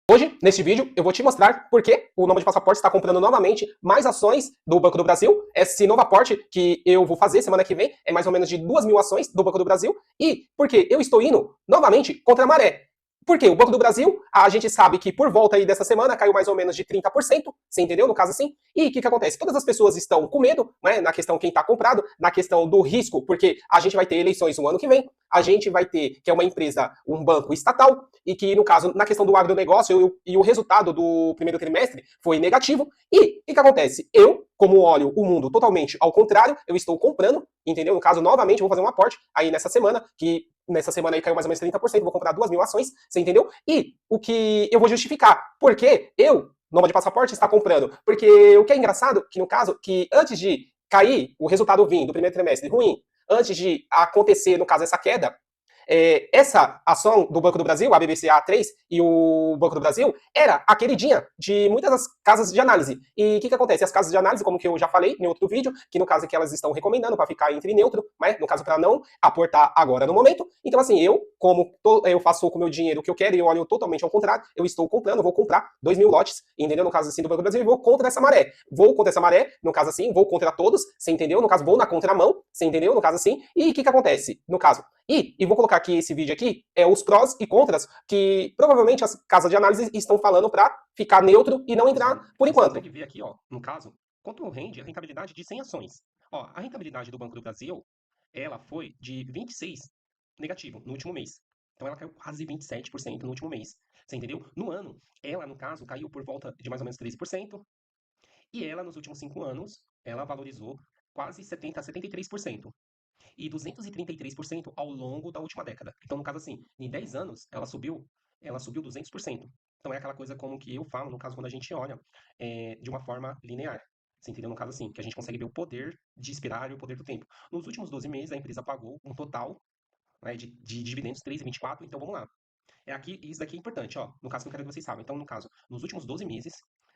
Hoje, neste vídeo, eu vou te mostrar por que o Nômade Passaporte está comprando novamente mais ações do Banco do Brasil. Esse novo aporte que eu vou fazer semana que vem é mais ou menos de 2.000 ações do Banco do Brasil. E porque eu estou indo novamente contra a maré. Porque o Banco do Brasil, a gente sabe que por volta aí dessa semana caiu mais ou menos de 30%, você entendeu? No caso assim. E o que acontece? Todas as pessoas estão com medo, né? Na questão quem está comprado, na questão do risco, porque a gente vai ter eleições no ano que vem, a gente vai ter, que é uma empresa, um banco estatal, e que, no caso, na questão do agronegócio, e o resultado do primeiro trimestre foi negativo. E o que acontece? Eu, como olho o mundo totalmente ao contrário, eu estou comprando, entendeu? No caso, novamente, eu vou fazer um aporte aí nessa semana, que nessa semana aí caiu mais ou menos 30%, vou comprar 2.000 ações, você entendeu? E o que eu vou justificar, porque eu, Nômade Passaporte, está comprando. Porque o que é engraçado, que no caso, que antes de cair o resultado vir do primeiro trimestre ruim, antes de acontecer, no caso, essa queda, essa ação do Banco do Brasil, a BBCA3 e o Banco do Brasil, era a queridinha de muitas das casas de análise. E o que acontece? As casas de análise, como que eu já falei em outro vídeo, que no caso é que elas estão recomendando para ficar entre neutro, né? No caso para não aportar agora no momento. Então assim, eu, como eu faço com o meu dinheiro o que eu quero e eu olho totalmente ao contrário, eu estou comprando, vou comprar 2.000 lotes, entendeu? No caso assim do Banco do Brasil, e vou contra essa maré. Vou contra essa maré, no caso assim, vou contra todos, você entendeu? No caso, vou na contramão, você entendeu? No caso assim. E o que acontece? No caso, e vou colocar aqui esse vídeo aqui, os prós e contras que provavelmente as casas de análise estão falando para ficar neutro e não entrar por Você enquanto. consegue ver aqui, ó, no caso, quanto rende a rentabilidade de 100 ações. Ó, a rentabilidade do Banco do Brasil, ela foi de 26 negativo no último mês. Então ela caiu quase 27% no último mês. Você entendeu? No ano, ela, no caso, caiu por volta de mais ou menos 13%. E ela, nos últimos 5 anos, ela valorizou quase 70 a 73%. E 233% ao longo da última década. Então, no caso assim, em 10 anos, ela subiu 200%. Então é aquela coisa como que eu falo, no caso, quando a gente olha de uma forma linear. Você entendeu? No caso assim, que a gente consegue ver o poder de espiral e o poder do tempo. Nos últimos 12 meses, a empresa pagou um total, né, de dividendos 3,24. Então vamos lá. Isso daqui é importante, ó. No caso que eu quero que vocês saibam. Então, no caso, nos últimos 12 meses,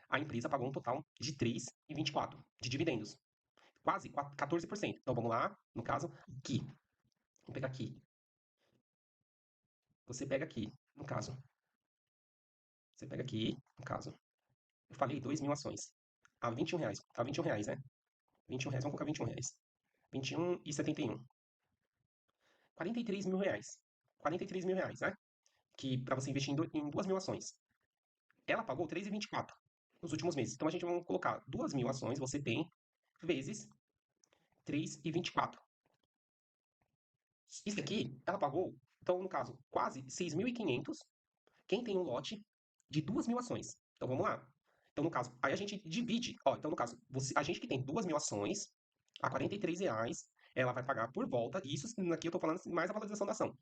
a empresa pagou um total de 3,24 de dividendos. Quase 14%. Então vamos lá, no caso, aqui. Vou pegar aqui. Você pega aqui, no caso. Você pega aqui, no caso. Eu falei 2.000 ações. A R$ 21. Tá R$ 21, né? R$ 21, vamos colocar R$ 21. 21,71. R$ 43.000. R$ 43.000, né? Que para você investir em 2.000 ações. Ela pagou 3,24 nos últimos meses. Então a gente vai colocar 2.000 ações, você tem, vezes 3,24. Isso aqui, ela pagou, então no caso, quase 6.500. Quem tem um lote de 2.000 ações. Então vamos lá. Então, no caso, aí a gente divide. Ó, então, no caso, a gente que tem 2.000 ações a R$ 43, ela vai pagar por volta. Isso aqui eu tô falando assim, mais a valorização da ação.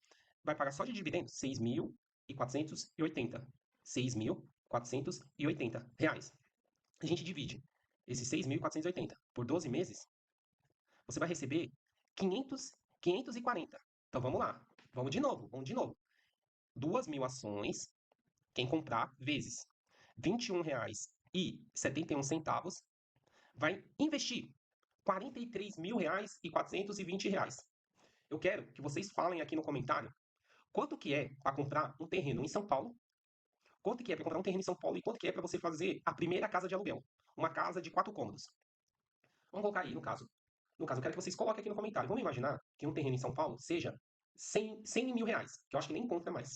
Vai pagar só de dividendos 6.480. R$ 6.480. A gente divide esses 6.480 por 12 meses, você vai receber 540. Então vamos lá. Vamos de novo. 2.000 ações, quem comprar, vezes R$ 21,71, vai investir R$ 43.420. Eu quero que vocês falem aqui no comentário quanto que é para comprar um terreno em São Paulo, quanto que é para comprar um terreno em São Paulo e quanto que é para você fazer a primeira casa de aluguel, uma casa de 4 cômodos. Vamos colocar aí, no caso. No caso, eu quero que vocês coloquem aqui no comentário. Vamos imaginar que um terreno em São Paulo seja R$ 100 mil, que eu acho que nem encontra mais.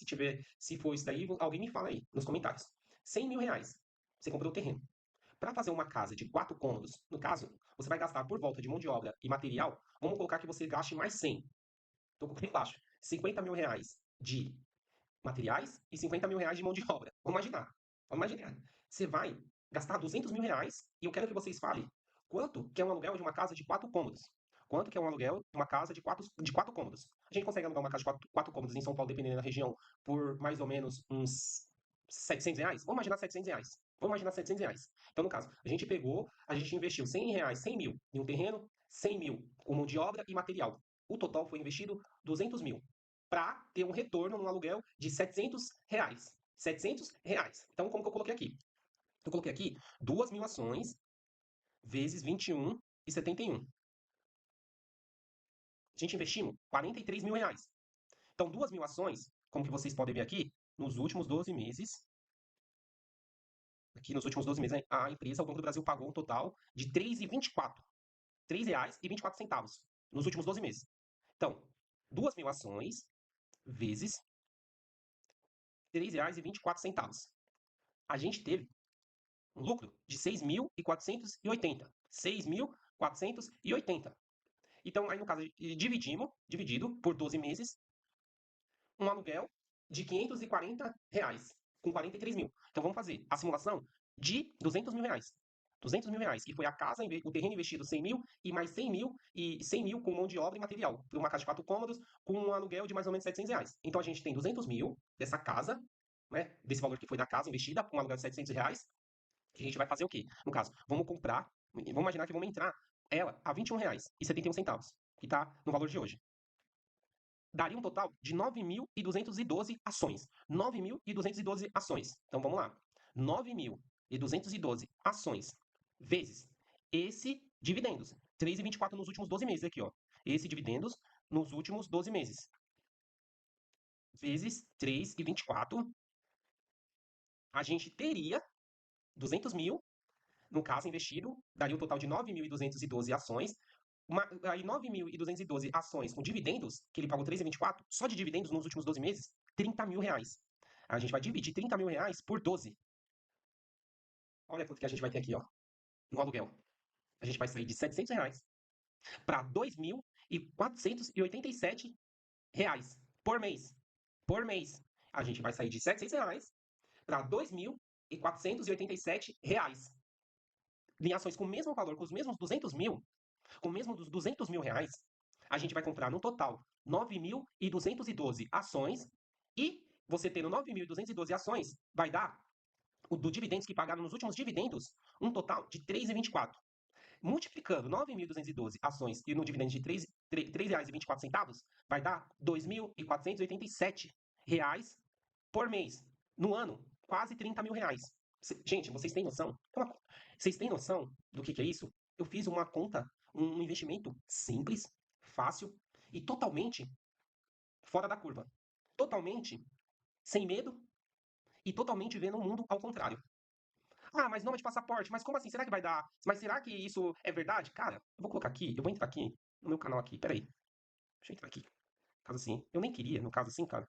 Se for isso daí, alguém me fala aí nos comentários. R$ 100 mil. Você comprou o terreno. Para fazer uma casa de 4 cômodos, no caso, você vai gastar por volta de mão de obra e material. Vamos colocar que você gaste mais 100. Estou colocando embaixo. R$ 50 mil de materiais e R$ 50 mil de mão de obra. Vamos imaginar. Você vai gastar R$ 200 mil e eu quero que vocês falem quanto que é um aluguel de uma casa de 4 cômodos. Quanto que é um aluguel de uma casa de quatro cômodos? A gente consegue alugar uma casa de quatro cômodos em São Paulo, dependendo da região, por mais ou menos uns R$ 700? Vamos imaginar R$ 700. Vamos imaginar R$ 700. Então, no caso, a gente investiu R$ 100, 100 mil em um terreno, 100 mil com mão de obra e material. O total foi investido 200 mil para ter um retorno no aluguel de R$ 700. R$ 700. Então, como que eu coloquei aqui? Eu coloquei aqui 2.000 ações vezes 21,71. A gente investimos R$ 43 mil. Então, 2.000 ações, como que vocês podem ver aqui, nos últimos 12 meses, aqui nos últimos 12 meses, a empresa, o Banco do Brasil, pagou um total de R$ 3,24. R$ 3,24 nos últimos 12 meses. Então, 2.000 ações vezes R$ 3,24. A gente teve um lucro de 6.480. 6.480. Então, aí no caso, dividido por 12 meses, um aluguel de R$ 540, com 43 mil. Então vamos fazer a simulação de R$ 200 mil. R$ 200 mil, que foi a casa, o terreno investido 100 mil, e mais 100 mil, e 100 mil com mão de obra e material. Por uma casa de 4 cômodos, com um aluguel de mais ou menos R$ 700. Então a gente tem 200 mil dessa casa, né, desse valor que foi da casa investida, com um aluguel de R$ 700, que a gente vai fazer o quê? No caso, vamos comprar, vamos imaginar que vamos entrar ela a R$ 21,71, que está no valor de hoje. Daria um total de 9.212 ações. 9.212 ações. Então vamos lá. 9.212 ações vezes esse dividendos. 3,24 nos últimos 12 meses aqui, ó. Esse dividendos nos últimos 12 meses. Vezes 3,24. A gente teria 200 mil, no caso investido, daria um total de 9.212 ações. Aí 9.212 ações com dividendos, que ele pagou 3,24, só de dividendos nos últimos 12 meses, R$ 30 mil. A gente vai dividir R$ 30 mil por 12. Olha quanto que a gente vai ter aqui, ó, no aluguel. A gente vai sair de R$ 700 para R$ 2.487 por mês. Por mês. A gente vai sair de R$ 700 para R$ 2.487 em ações com o mesmo valor, com os mesmos 200 mil, com o mesmo dos 200 mil reais, a gente vai comprar no total 9.212 ações, e você tendo 9.212 ações, vai dar, do dividendos que pagaram nos últimos dividendos, um total de 3,24. Multiplicando 9.212 ações e no dividendo de R$ 3,24, vai dar R$ 2.487 por mês. No ano, quase R$ 30 mil. Gente, vocês têm noção? Vocês têm noção do que é isso? Eu fiz uma conta, um investimento simples, fácil e totalmente fora da curva. Totalmente sem medo e totalmente vendo o mundo ao contrário. Ah, mas nome de passaporte, mas como assim? Será que vai dar? Mas será que isso é verdade? Cara, eu vou colocar aqui, eu vou entrar aqui no meu canal aqui, peraí. Deixa eu entrar aqui. Caso assim, eu nem queria, no caso assim, cara,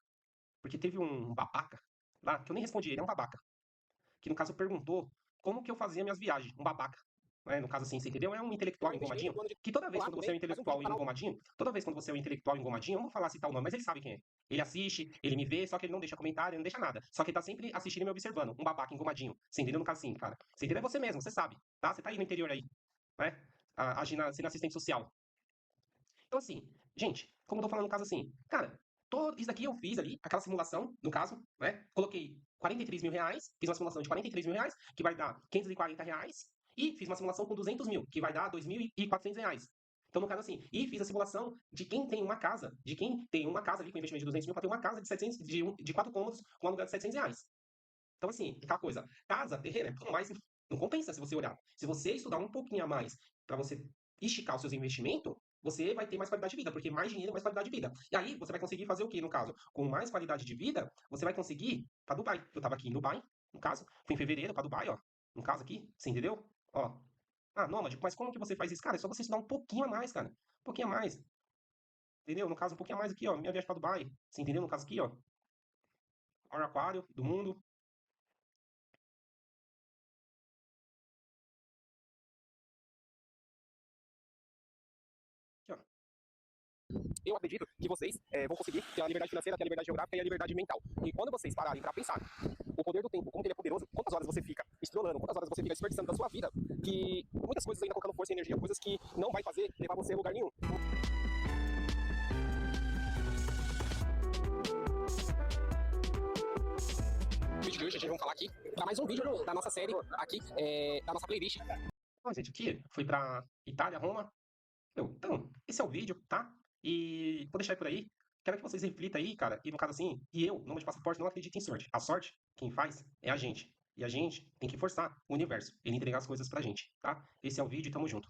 porque teve um babaca lá, que eu nem respondi, ele é um babaca, que no caso perguntou como que eu fazia minhas viagens, um babaca. No caso assim, você entendeu? É um intelectual engomadinho, que toda vez quando você é um intelectual engomadinho, toda vez quando você é um intelectual engomadinho, eu não vou falar citar o nome, mas ele sabe quem é. Ele assiste, ele me vê, só que ele não deixa comentário, ele não deixa nada. Só que ele tá sempre assistindo e me observando, um babaca engomadinho. Você entendeu? No caso assim, cara. Você entendeu? É você mesmo, você sabe, tá? Você tá aí no interior aí, né? Agindo, sendo assistente social. Então assim, gente, como eu tô falando no caso assim, cara, isso daqui eu fiz ali, aquela simulação, no caso, né? Coloquei R$ 43 mil, fiz uma simulação de R$ 43 mil, que vai dar R$ 540, e fiz uma simulação com 200 mil, que vai dar R$ 2.400. Então, no caso assim, e fiz a simulação de quem tem uma casa, ali com investimento de 200 mil, para ter uma casa de 700, de 4 cômodos com aluguel de R$ 700. Então, assim, aquela coisa, casa, terreno, é tudo mais, não compensa se você olhar. Se você estudar um pouquinho a mais para você esticar os seus investimentos, você vai ter mais qualidade de vida, porque mais dinheiro, mais qualidade de vida. E aí, você vai conseguir fazer o quê, no caso? Com mais qualidade de vida, você vai conseguir para Dubai. Eu tava aqui em Dubai, no caso, fui em fevereiro para Dubai, ó, no caso aqui, você entendeu? Ó, Nômade, mas como que você faz isso? Cara, é só você estudar um pouquinho a mais, cara. Um pouquinho a mais. Entendeu? No caso, um pouquinho a mais aqui, ó, minha viagem para Dubai. Você entendeu? No caso aqui, ó, maior aquário do mundo. Aqui, ó. Eu acredito que vocês vão conseguir ter a liberdade financeira, ter a liberdade geográfica e a liberdade mental. E quando vocês pararem para pensar o poder do tempo, como ele é poderoso, quantas horas você fica estrolando, quantas horas você fica desperdiçando da sua vida, que muitas coisas ainda colocando força e energia, coisas que não vai fazer levar você a lugar nenhum. No vídeo de hoje a gente vai falar aqui para mais um vídeo da nossa série aqui, da nossa playlist. Bom, gente, aqui foi para Itália, Roma. Então, esse é o vídeo, tá? E vou deixar aí por aí. Quero que vocês reflitam aí, cara. E no caso assim, nome de passaporte, não acredito em sorte. A sorte, quem faz, é a gente. E a gente tem que forçar o universo, ele entregar as coisas pra gente, tá? Esse é o vídeo e tamo junto.